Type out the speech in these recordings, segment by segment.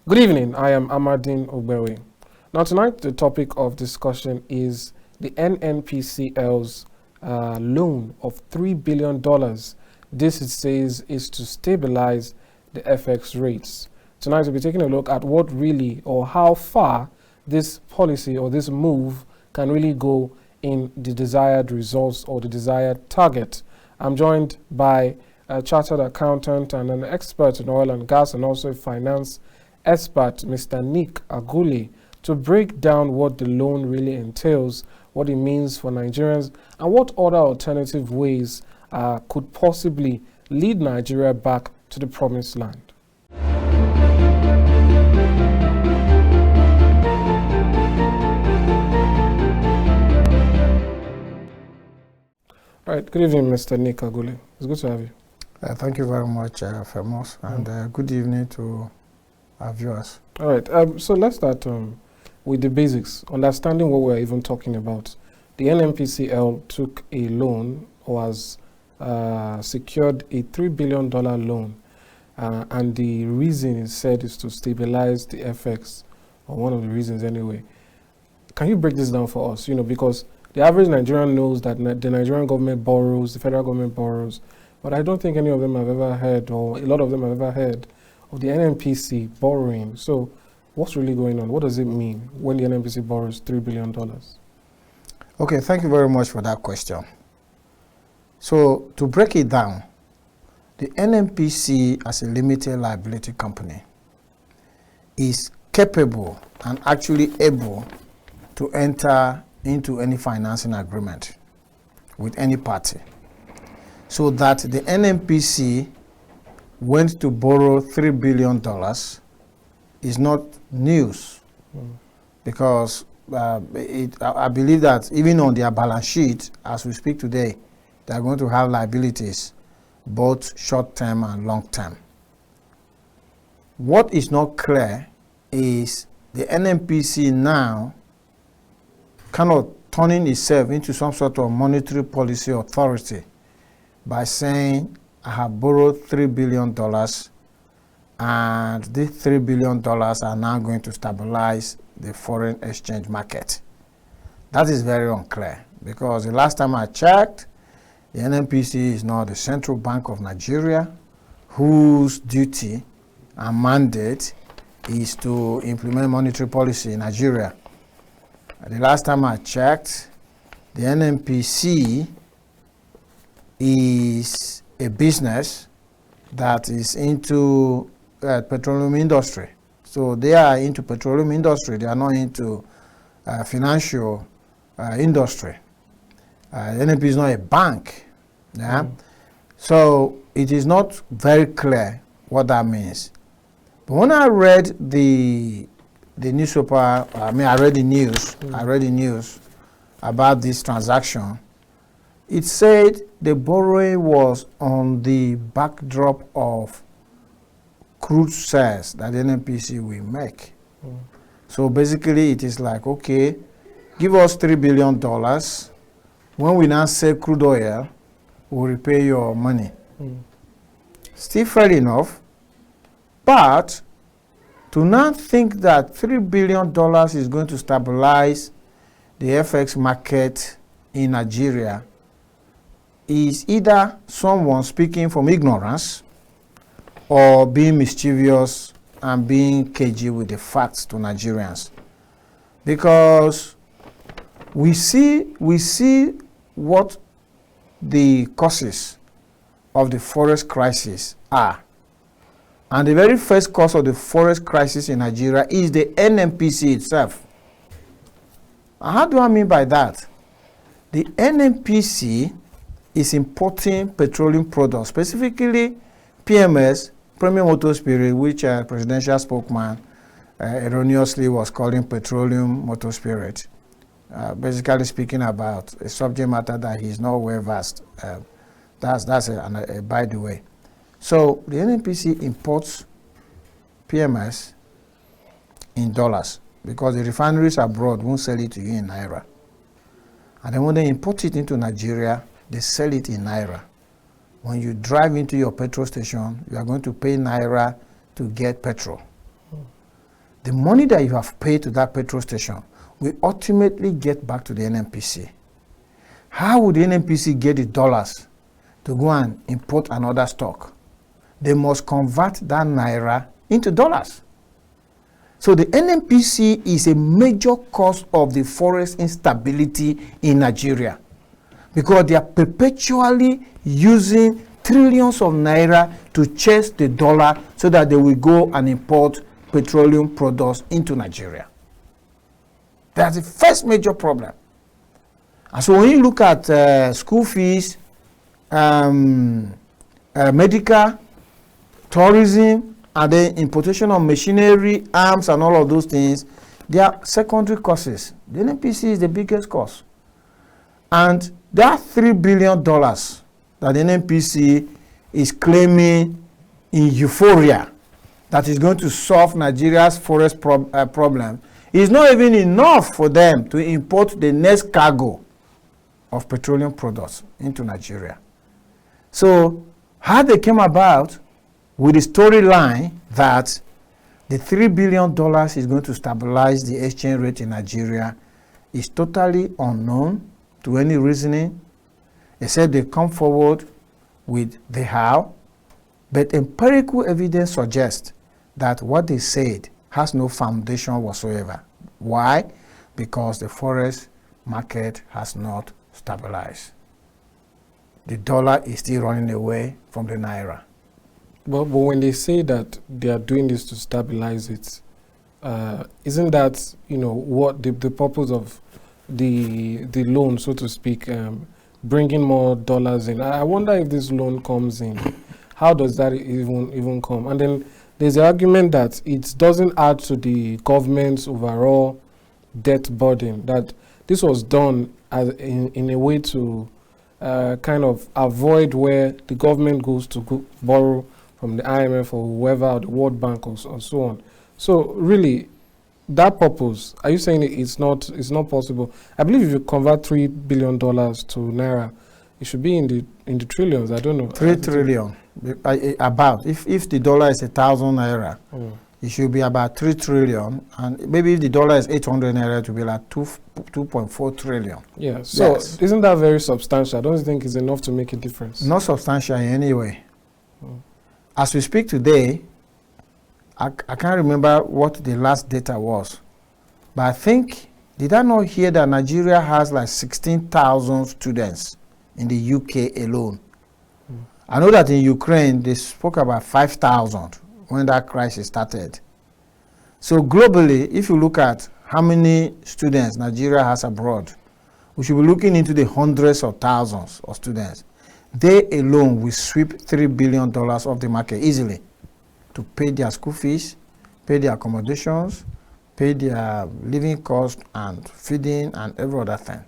Good evening, I am Amadine Ogbewe. Now tonight the topic of discussion is the NNPCL's loan of $3 billion. This, it says, is to stabilize the FX rates. Tonight we'll be taking a look at what really or how far this policy or this move can really go in the desired results or the desired target. I'm joined by a chartered accountant and an expert in oil and gas and also a finance expert, Mr. Nick Agule, to break down what the loan really entails, what it means for Nigerians, and what other alternative ways could possibly lead Nigeria back to the promised land. All right, good evening, Mr. Nick Agule. It's good to have you. Thank you very much, Famous, and good evening to our viewers. All right, so let's start with the basics, understanding what we're even talking about. The NNPCL took a loan or has secured a $3 billion loan, and the reason is said is to stabilize the FX, or one of the reasons anyway. Can you break this down for us? Because the average Nigerian knows that the Nigerian government borrows, the federal government borrows, but I don't think any of them have ever heard, or a lot of them have ever heard, of the NNPC borrowing. So what's really going on? What does it mean when the NNPC borrows $3 billion? Okay, thank you very much for that question. So to break it down, the NNPC as a limited liability company is capable and actually able to enter into any financing agreement with any party, so that the NNPC went to borrow $3 billion is not news, because I believe that even on their balance sheet, as we speak today, they're going to have liabilities, both short-term and long-term. What is not clear is the NNPC now kind of turning itself into some sort of monetary policy authority by saying, I have borrowed $3 billion and these $3 billion are now going to stabilize the foreign exchange market. That is very unclear, because the last time I checked, the NNPC is now the Central Bank of Nigeria, whose duty and mandate is to implement monetary policy in Nigeria. The last time I checked, the NNPC is a business that is into petroleum industry. So they are into petroleum industry. They are not into financial industry. NNP is not a bank. Yeah? So it is not very clear what that means. But when I read the newspaper, I read the news about this transaction, it said the borrowing was on the backdrop of crude sales that the NNPC will make. So basically it is like, okay, give us $3 billion. When we now sell crude oil, we'll repay your money. Still fair enough, but to now think that $3 billion is going to stabilize the FX market in Nigeria is either someone speaking from ignorance or being mischievous and being cagey with the facts to Nigerians. Because we see what the causes of the forest crisis are. And the very first cause of the forest crisis in Nigeria is the NNPC itself. And how do I mean by that? The NNPC is importing petroleum products, specifically PMS, Premium Motor Spirit, which presidential spokesman erroneously was calling petroleum motor spirit. Basically speaking about a subject matter that he's not well versed. That's a by the way. So the NNPC imports PMS in dollars, because the refineries abroad won't sell it to you in Naira. And then when they import it into Nigeria, they sell it in Naira. When you drive into your petrol station, you are going to pay Naira to get petrol. the money that you have paid to that petrol station will ultimately get back to the NNPC. How would the NNPC get the dollars to go and import another stock? They must convert that naira into dollars. So the NNPC is a major cause of the forex instability in Nigeria, because they are perpetually using trillions of naira to chase the dollar so that they will go and import petroleum products into Nigeria. That's the first major problem. And so when you look at school fees, medical, tourism, and then importation of machinery, arms, and all of those things, they are secondary causes. The NNPC is the biggest cause. And that $3 billion that the NNPC is claiming in euphoria that is going to solve Nigeria's forest problem is not even enough for them to import the next cargo of petroleum products into Nigeria. So how they came about with the storyline that the $3 billion is going to stabilize the exchange rate in Nigeria is totally unknown to any reasoning, except they come forward with the how. But empirical evidence suggests that what they said has no foundation whatsoever. Why? Because the forex market has not stabilized. The dollar is still running away from the naira. But when they say that they are doing this to stabilize it, isn't that, what the purpose of the loan, so to speak, bringing more dollars in? I wonder if this loan comes in, how does that even come? And then there's the argument that it doesn't add to the government's overall debt burden, that this was done as in a way to kind of avoid where the government goes to borrow from the IMF or whoever, or the World Bank, or so on. So really, that purpose, are you saying it's not possible? I believe if you convert $3 billion to naira, it should be in the trillions. I don't know. 3 trillion, about. If the dollar is 1,000 naira, it should be about 3 trillion, and maybe if the dollar is 800 naira, it will be like 2.4 trillion. Yeah. So yes. Isn't that very substantial? I don't think it's enough to make a difference. Not substantial in any way. As we speak today, I can't remember what the last data was, but I think, did I not hear that Nigeria has like 16,000 students in the UK alone? I know that in Ukraine, they spoke about 5,000 when that crisis started. So globally, if you look at how many students Nigeria has abroad, we should be looking into the hundreds of thousands of students. They alone will sweep $3 billion off the market easily to pay their school fees, pay their accommodations, pay their living costs and feeding and every other thing.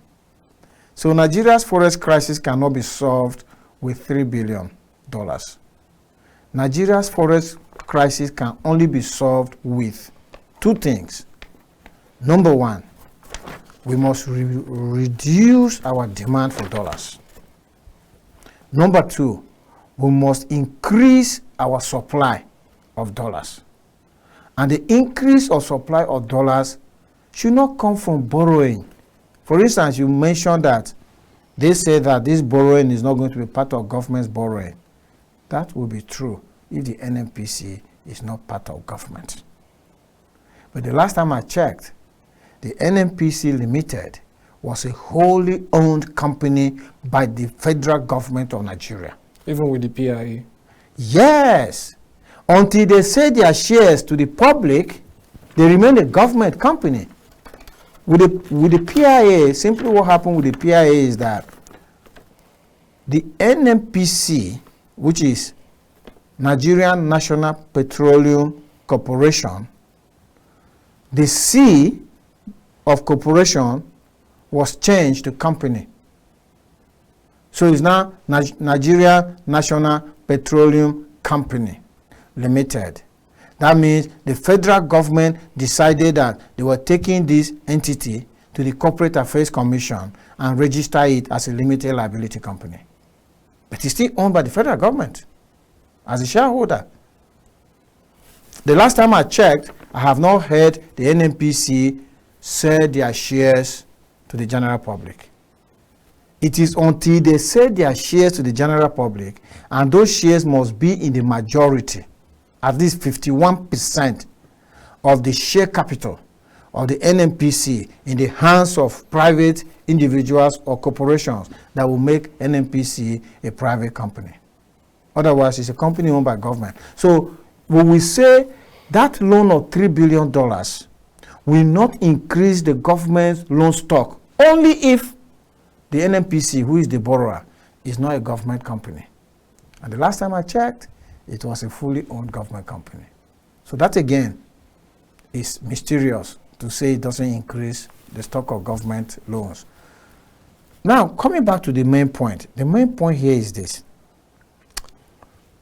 So Nigeria's forex crisis cannot be solved with $3 billion. Nigeria's forex crisis can only be solved with two things. Number one, we must reduce our demand for dollars. Number two, we must increase our supply of dollars. And the increase of supply of dollars should not come from borrowing. For instance, you mentioned that they say that this borrowing is not going to be part of government's borrowing. That will be true if the NNPC is not part of government. But the last time I checked, the NNPC Limited was a wholly owned company by the federal government of Nigeria. Even with the PIA? Yes. Until they sell their shares to the public, they remain a government company. With the PIA, simply what happened with the PIA is that the NNPC, which is Nigerian National Petroleum Corporation, the C of corporation was changed to company. So it's now Nigeria National Petroleum Company Limited. That means the federal government decided that they were taking this entity to the Corporate Affairs Commission and register it as a limited liability company. But it's still owned by the federal government as a shareholder. The last time I checked, I have not heard the NNPC sell their shares to the general public. It is until they sell their shares to the general public, and those shares must be in the majority, at least 51% of the share capital of the NNPC in the hands of private individuals or corporations, that will make NNPC a private company. Otherwise, it's a company owned by government. So when we say that loan of $3 billion will not increase the government's loan stock, only if the NNPC, who is the borrower, is not a government company. And the last time I checked, it was a fully owned government company. So that again is mysterious to say it doesn't increase the stock of government loans. Now, coming back to the main point. The main point here is this.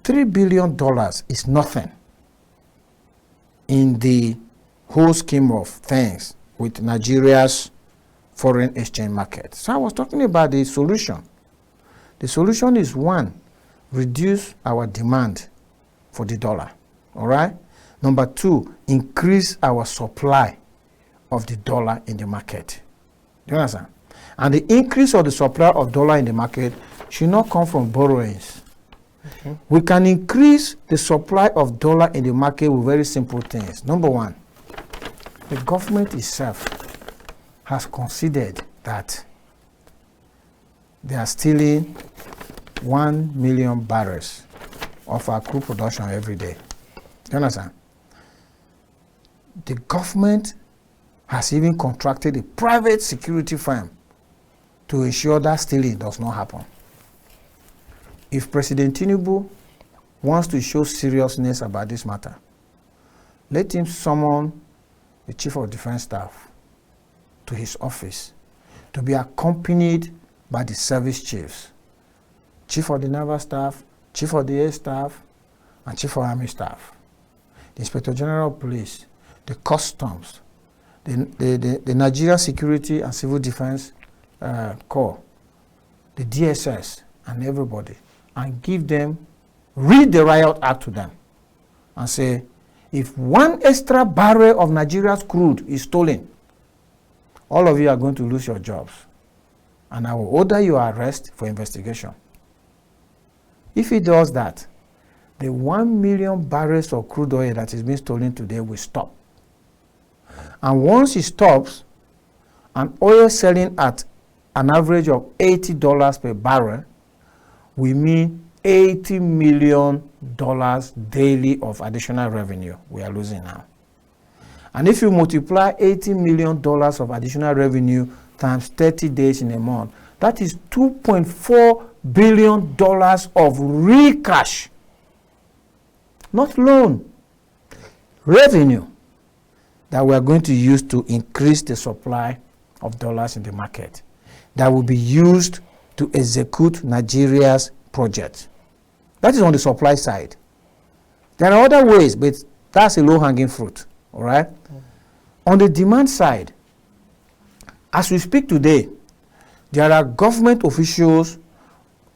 $3 billion is nothing in the whole scheme of things with Nigeria's foreign exchange market. So I was talking about the solution. The solution is, one, reduce our demand for the dollar, all right? Number two, increase our supply of the dollar in the market. Do you understand? And the increase of the supply of dollar in the market should not come from borrowings. Okay. We can increase the supply of dollar in the market with very simple things. Number one, the government itself has considered that they are stealing 1 million barrels of our crude production every day. Do you understand? The government has even contracted a private security firm to ensure that stealing does not happen. If President Tinubu wants to show seriousness about this matter, let him summon the Chief of Defense Staff to his office to be accompanied by the service chiefs, Chief of the Naval Staff, Chief of the Air Staff, and Chief of Army Staff, the Inspector General of Police, the Customs, the Nigeria Security and Civil Defense Corps, the DSS, and everybody, and give them, read the Riot Act to them, and say, if one extra barrel of Nigeria's crude is stolen, all of you are going to lose your jobs, and I will order your arrest for investigation. If he does that, the 1 million barrels of crude oil that is being stolen today will stop. And once it stops, an oil selling at an average of $80 per barrel will mean $80 million daily of additional revenue we are losing now. And if you multiply $80 million of additional revenue times 30 days in a month, that is $2.4 billion of real cash. Not loan, revenue that we are going to use to increase the supply of dollars in the market, that will be used to execute Nigeria's project. That is on the supply side. There are other ways, but that's a low-hanging fruit, all right? On the demand side, as we speak today, there are government officials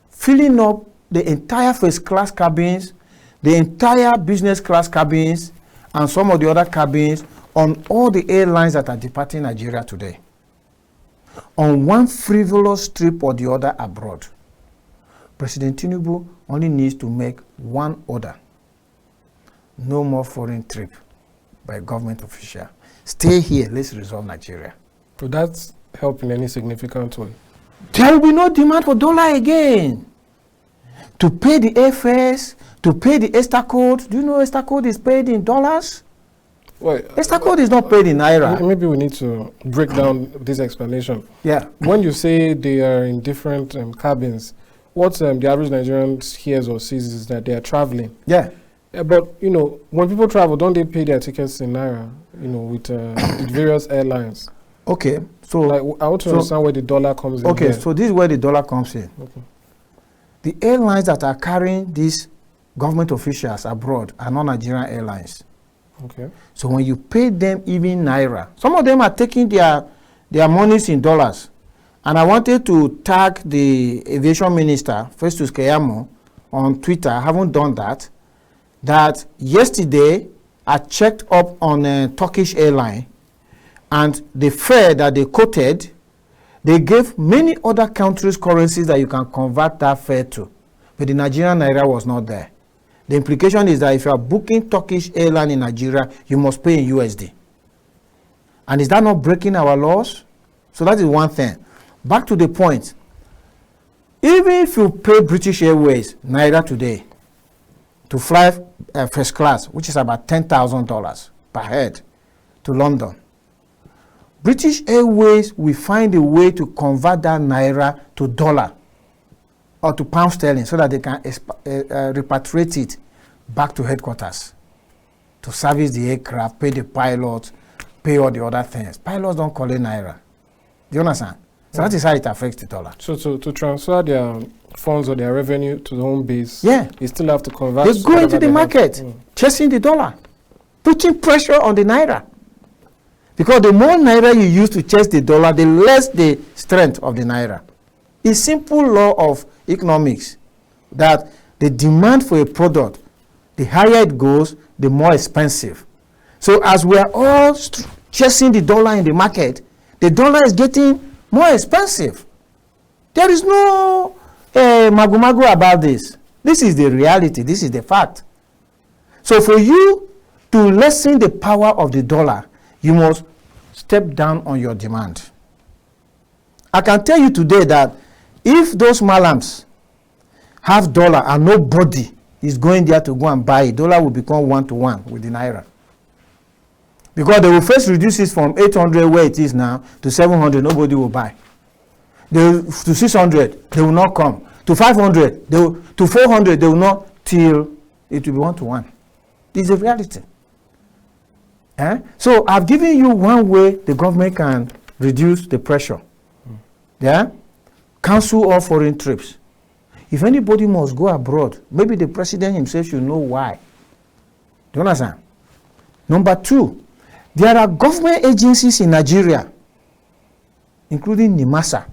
filling up the entire first-class cabins, the entire business class cabins, and some of the other cabins on all the airlines that are departing Nigeria today, on one frivolous trip or the other abroad. President Tinubu only needs to make one order: no more foreign trip by a government official. Stay here, let's resolve Nigeria. So that's help in any significant way? There will be no demand for dollar again. To pay the airfares, to pay the Esta code. Do you know Esta code is paid in dollars? Well, Esta code is not paid in naira. Maybe we need to break down this explanation. Yeah. When you say they are in different cabins, what the average Nigerian hears or sees is that they are traveling. Yeah. But, you know, when people travel, don't they pay their tickets in naira, you know, with various airlines? Okay. So like, I want to understand where the dollar comes in. Okay, so this is where the dollar comes in. Okay. The airlines that are carrying these government officials abroad are not Nigerian airlines. Okay. So when you pay them even naira, some of them are taking their monies in dollars. And I wanted to tag the aviation minister, Festus Keyamo, on Twitter. I haven't done that. That yesterday, I checked up on a Turkish airline, and the fare that they quoted, they gave many other countries' currencies that you can convert that fare to. But the Nigerian naira was not there. The implication is that if you are booking Turkish airline in Nigeria, you must pay in USD. And is that not breaking our laws? So that is one thing. Back to the point. Even if you pay British Airways naira today to fly first class, which is about $10,000 per head to London, British Airways will find a way to convert that naira to dollar or to pound sterling so that they can repatriate it back to headquarters to service the aircraft, pay the pilots, pay all the other things. Pilots don't call it naira. Do you understand? So that is how it affects the dollar. So to transfer their funds or their revenue to the home base, yeah, they still have to convert. They go into the market, chasing the dollar, putting pressure on the naira. Because the more naira you use to chase the dollar, the less the strength of the naira. It's simple law of economics that the demand for a product, the higher it goes, the more expensive. So as we are all chasing the dollar in the market, the dollar is getting more expensive. There is no magu-magu about this. This is the reality. This is the fact. So for you to lessen the power of the dollar, you must step down on your demand. I can tell you today that if those malams have dollar and nobody is going there to go and buy it, dollar will become 1-to-1 with the naira. Because they will first reduce it from 800 where it is now to 700, nobody will buy. To 600, they will not come. To 500, to 400, they will not, till it will be 1-to-1. It's a reality. So I've given you one way the government can reduce the pressure. Yeah? Cancel all foreign trips. If anybody must go abroad, maybe the president himself should know why. Do you understand? Number two, there are government agencies in Nigeria, including NIMASA,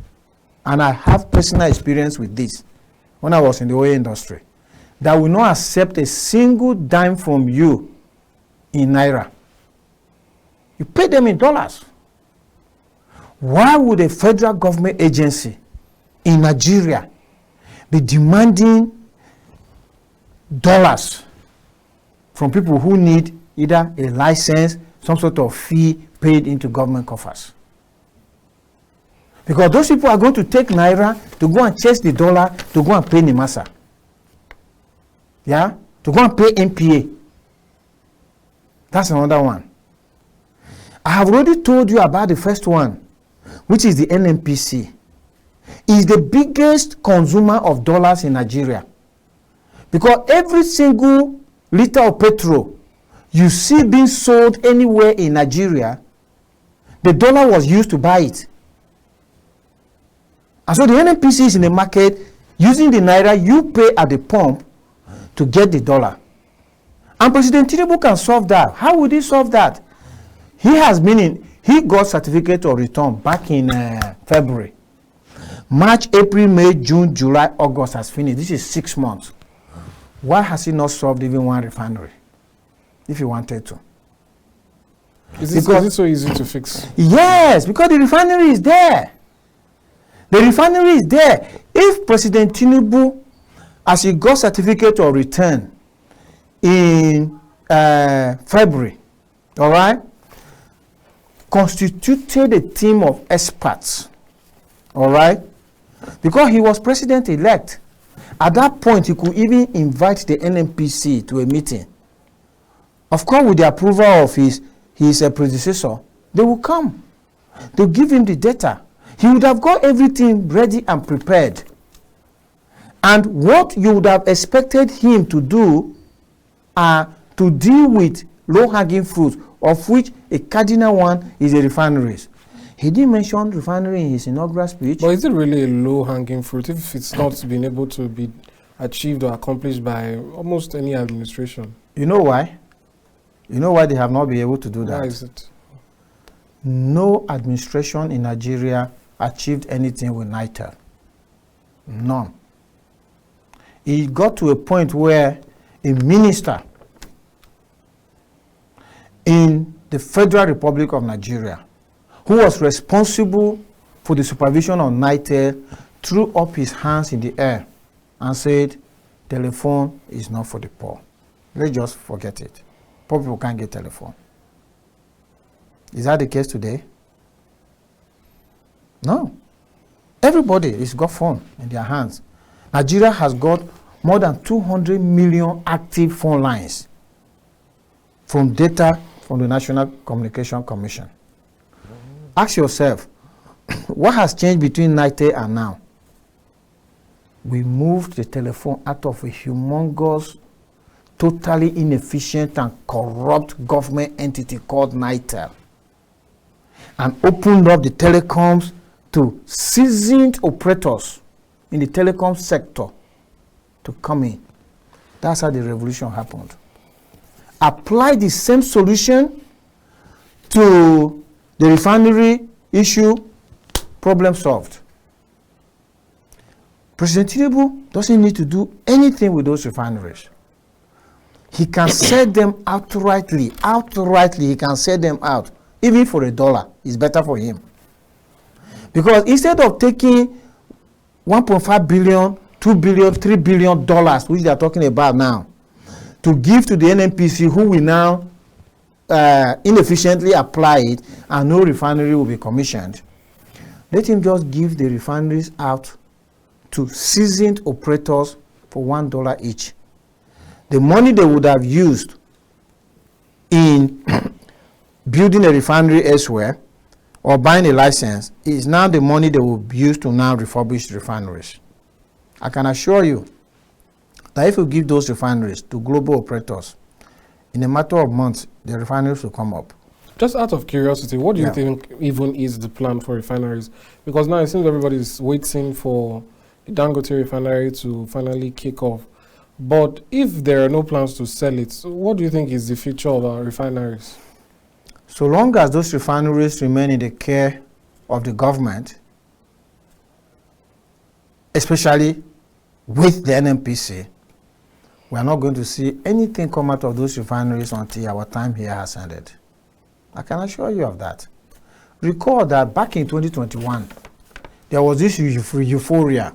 and I have personal experience with this when I was in the oil industry, that will not accept a single dime from you in naira. You pay them in dollars. Why would a federal government agency in Nigeria be demanding dollars from people who need either a license, some sort of fee paid into government coffers? Because those people are going to take naira to go and chase the dollar to go and pay NIMASA. Yeah? To go and pay NPA. That's another one. I have already told you about the first one, which is the NNPC. Is the biggest consumer of dollars in Nigeria. Because every single liter of petrol you see being sold anywhere in Nigeria, the dollar was used to buy it. And so the NNPC is in the market using the naira you pay at the pump to get the dollar. And President Tinubu can solve that. How would he solve that? He got certificate of return back in February. March, April, May, June, July, August has finished. This is 6 months. Why has he not solved even one refinery? If he wanted to. Is it so easy to fix? Yes, because the refinery is there. The refinery is there. If President Tinubu, as he got certificate of return in February, all right, constituted a team of experts, all right, because he was president-elect. At that point, he could even invite the NNPC to a meeting. Of course, with the approval of his predecessor, they will come. They'll give him the data. He would have got everything ready and prepared. And what you would have expected him to do are to deal with low-hanging fruits, of which a cardinal one is the refineries. He didn't mention refinery in his inaugural speech. But is it really a low-hanging fruit if it's not been able to be achieved or accomplished by almost any administration? You know why? You know why they have not been able to do that? Why is it? No administration in Nigeria achieved anything with NITEL. None. It got to a point where a minister in the Federal Republic of Nigeria, who was responsible for the supervision of NITEL, threw up his hands in the air and said, telephone is not for the poor. Let's just forget it. Poor people can't get telephone. Is that the case today? No. Everybody has got phone in their hands. Nigeria has got more than 200 million active phone lines from data from the National Communication Commission. Ask yourself, what has changed between NITEL and now? We moved the telephone out of a humongous, totally inefficient and corrupt government entity called NITEL and opened up the telecoms to seasoned operators in the telecom sector to come in. That's how the revolution happened. Apply the same solution to the refinery issue, problem solved. President Tinubu doesn't need to do anything with those refineries. He can sell them outrightly. Outrightly, he can sell them out. Even for $1, it's better for him. Because instead of taking 1.5 billion, 2 billion, $3 billion, which they are talking about now, to give to the NNPC, who will now inefficiently apply it, and no refinery will be commissioned, let him just give the refineries out to seasoned operators for $1 each. The money they would have used in building a refinery elsewhere or buying a license is now the money they will use to now refurbish refineries. I can assure you that if you give those refineries to global operators, in a matter of months, the refineries will come up. Just out of curiosity, what do you think even is the plan for refineries? Because now it seems everybody is waiting for the Dangote refinery to finally kick off. But if there are no plans to sell it, what do you think is the future of our refineries? So long as those refineries remain in the care of the government, especially with the NNPC, we are not going to see anything come out of those refineries until our time here has ended. I can assure you of that. Recall that back in 2021, there was this euphoria.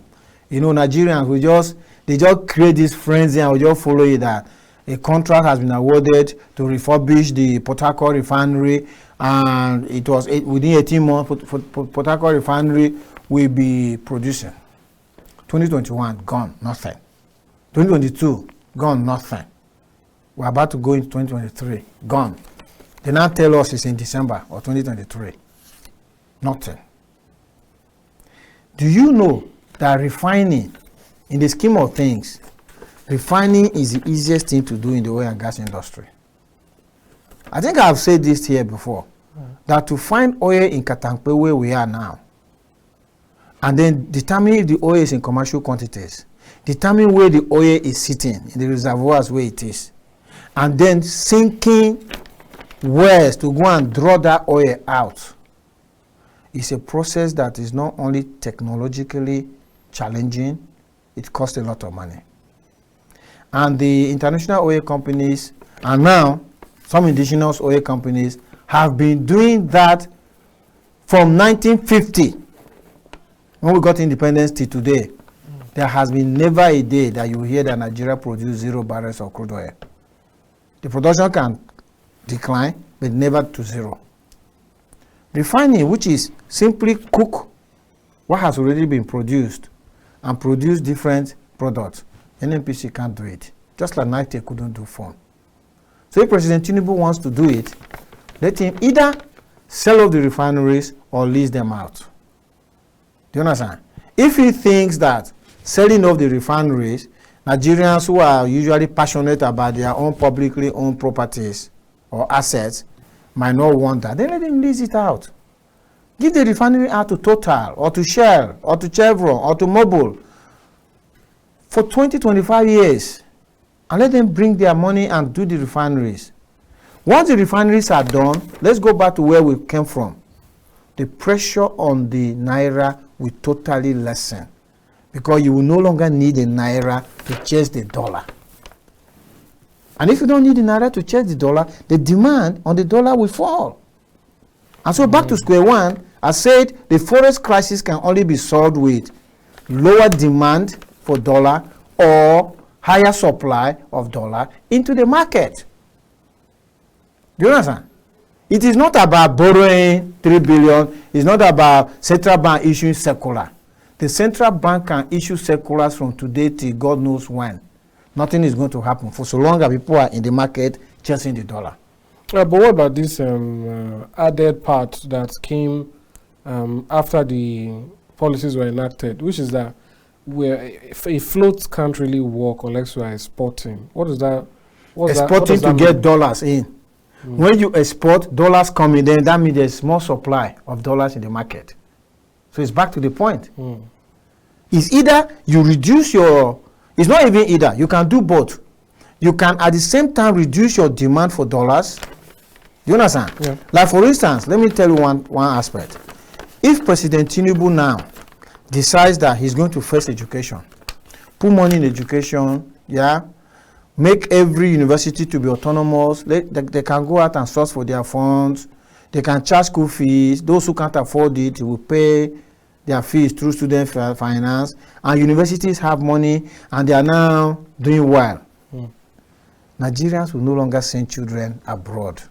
You know, Nigerians, they just create this frenzy and we just follow it that a contract has been awarded to refurbish the Port Harcourt refinery, and it was within 18 months, Port Harcourt refinery will be producing. 2021, gone, nothing. 2022, gone, nothing. We're about to go into 2023, gone. They now tell us it's in December of 2023. Nothing. Do you know that refining, in the scheme of things, refining is the easiest thing to do in the oil and gas industry? I think I've said this here before, that to find oil in Katampe where we are now, and then determine if the oil is in commercial quantities, determine where the oil is sitting in the reservoirs where it is, and then sinking wells to go and draw that oil out, is a process that is not only technologically challenging, it costs a lot of money. And the international oil companies, and now some indigenous oil companies, have been doing that from 1950, when we got independence, till today. There has been never a day that you hear that Nigeria produces 0 barrels of crude oil. The production can decline, but never to 0. Refining, which is simply cook what has already been produced and produce different products, NNPC can't do it. Just like NITEL couldn't do phone. So if President Tinubu wants to do it, let him either sell off the refineries or lease them out. Do you understand? If he thinks that selling off the refineries, Nigerians who are usually passionate about their own publicly owned properties or assets might not want that, then let him lease it out. Give the refinery out to Total or to Shell or to Chevron or to Mobil for 20, 25 years and let them bring their money and do the refineries. Once the refineries are done, let's go back to where we came from. The pressure on the Naira will totally lessen because you will no longer need a Naira to chase the dollar. And if you don't need the naira to change the dollar, the demand on the dollar will fall. And so back to square one, I said the forex crisis can only be solved with lower demand for dollar or higher supply of dollar into the market. Do you understand? It is not about borrowing 3 billion. It's not about central bank issuing circular. The central bank can issue circulars from today till God knows when. Nothing is going to happen for so long as people are in the market chasing the dollar. But what about this added part that came after the policies were enacted, which is that a float can't really work unless you are exporting. What is that? Exporting to get dollars in. When you export, dollars come in, then that means there's more supply of dollars in the market. So it's back to the point. It's either you reduce your, it's not even either, you can do both. You can at the same time reduce your demand for dollars. Do you understand? Yeah. Like for instance, let me tell you one aspect. If President Tinubu now decides that he's going to first education, put money in education, yeah, make every university to be autonomous, they can go out and source for their funds, they can charge school fees, those who can't afford it will pay their fees through student finance, and universities have money and they are now doing well. Nigerians will no longer send children abroad.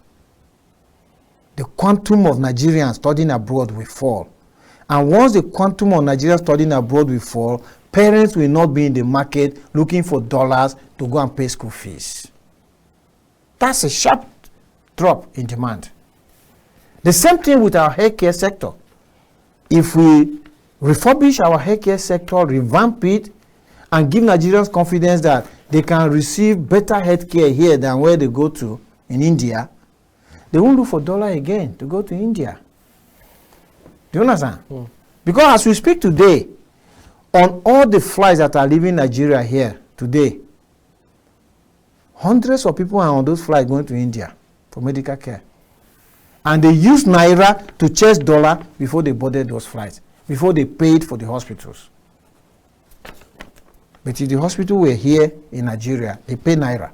The quantum of Nigerians studying abroad will fall. And once the quantum of Nigerians studying abroad will fall, parents will not be in the market looking for dollars to go and pay school fees. That's a sharp drop in demand. The same thing with our healthcare sector. If we refurbish our healthcare sector, revamp it, and give Nigerians confidence that they can receive better healthcare here than where they go to in India, they won't look for dollar again to go to India. Do you understand? Because as we speak today, on all the flights that are leaving Nigeria here today, hundreds of people are on those flights going to India for medical care. And they use naira to chase dollar before they boarded those flights, before they paid for the hospitals. But if the hospital were here in Nigeria, they pay naira.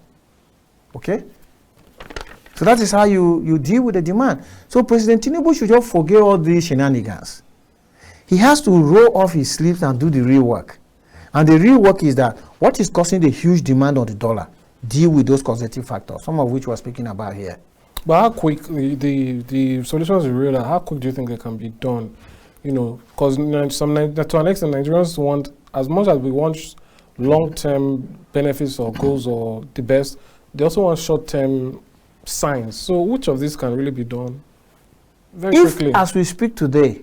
Okay? So that is how you deal with the demand. So President Tinubu should just forget all these shenanigans. He has to roll off his sleeves and do the real work. And the real work is that what is causing the huge demand on the dollar? Deal with those causative factors, some of which we're speaking about here. But how quick the solutions are real? How quick do you think it can be done? You know, because to an extent, Nigerians want, as much as we want long-term benefits or goals or the best, they also want short-term signs. So which of these can really be done very quickly? As we speak today,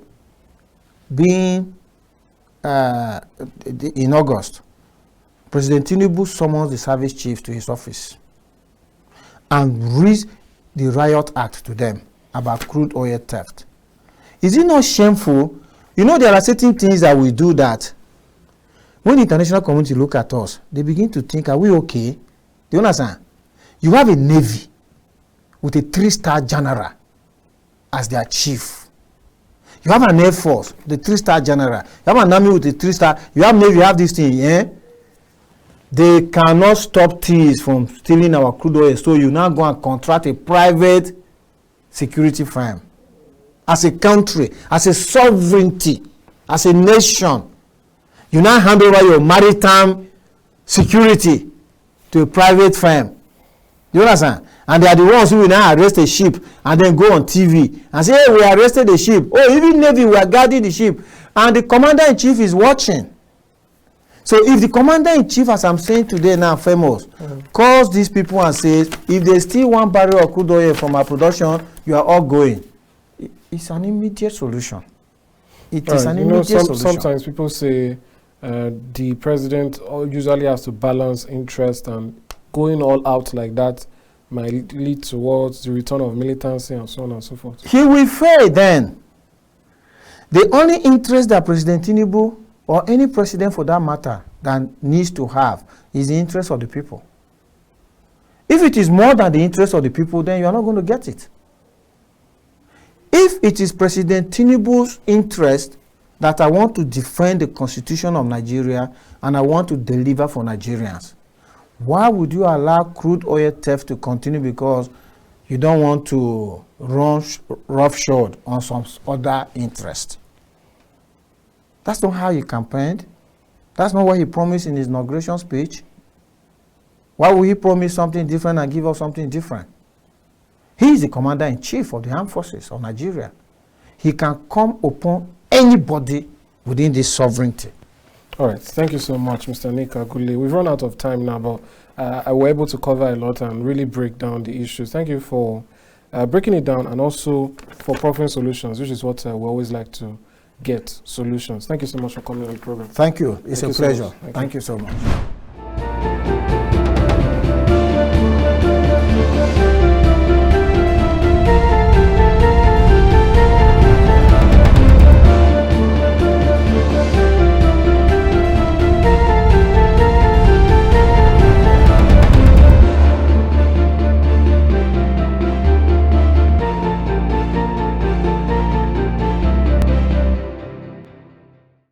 being in August, President Tinubu summons the service chiefs to his office and reads the riot act to them about crude oil theft. Is it not shameful? You know, there are certain things that we do that when the international community look at us, they begin to think, are we okay? Do you understand? You have a navy with a 3-star general as their chief. You have an air force, the 3-star general. You have an army with a 3-star. You have navy, you have this thing, eh? They cannot stop thieves from stealing our crude oil. So you now go and contract a private security firm. As a country, as a sovereignty, as a nation, you now hand over your maritime security to a private firm. You understand? And they are the ones who will now arrest a ship and then go on TV and say, hey, we arrested the ship. Oh, even Navy, we are guarding the ship. And the commander-in-chief is watching. So if the commander-in-chief, as I'm saying today now, famous, calls these people and says, if they steal 1 barrel of crude oil from our production, you are all going. It's an immediate solution. It is an immediate solution. Sometimes people say the president usually has to balance interest, and going all out like that might lead towards the return of militancy and so on and so forth. He will fail then. The only interest that President Tinubu, or any president for that matter, that needs to have is the interest of the people. If it is more than the interest of the people, then you are not going to get it. If it is President Tinubu's interest that I want to defend the constitution of Nigeria and I want to deliver for Nigerians, Why would you allow crude oil theft to continue because you don't want to run roughshod on some other interest? That's not how he campaigned. That's not what he promised in his inauguration speech. Why would he promise something different and give us something different? He is the commander-in-chief of the armed forces of Nigeria. He can come upon anybody within this sovereignty. All right. Thank you so much, Mr. Nick Agule. We've run out of time now, but I were able to cover a lot and really break down the issues. Thank you for breaking it down and also for providing solutions, which is what we always like to get, solutions. Thank you so much for coming on the program. Thank you. It's a pleasure. So Thank you so much.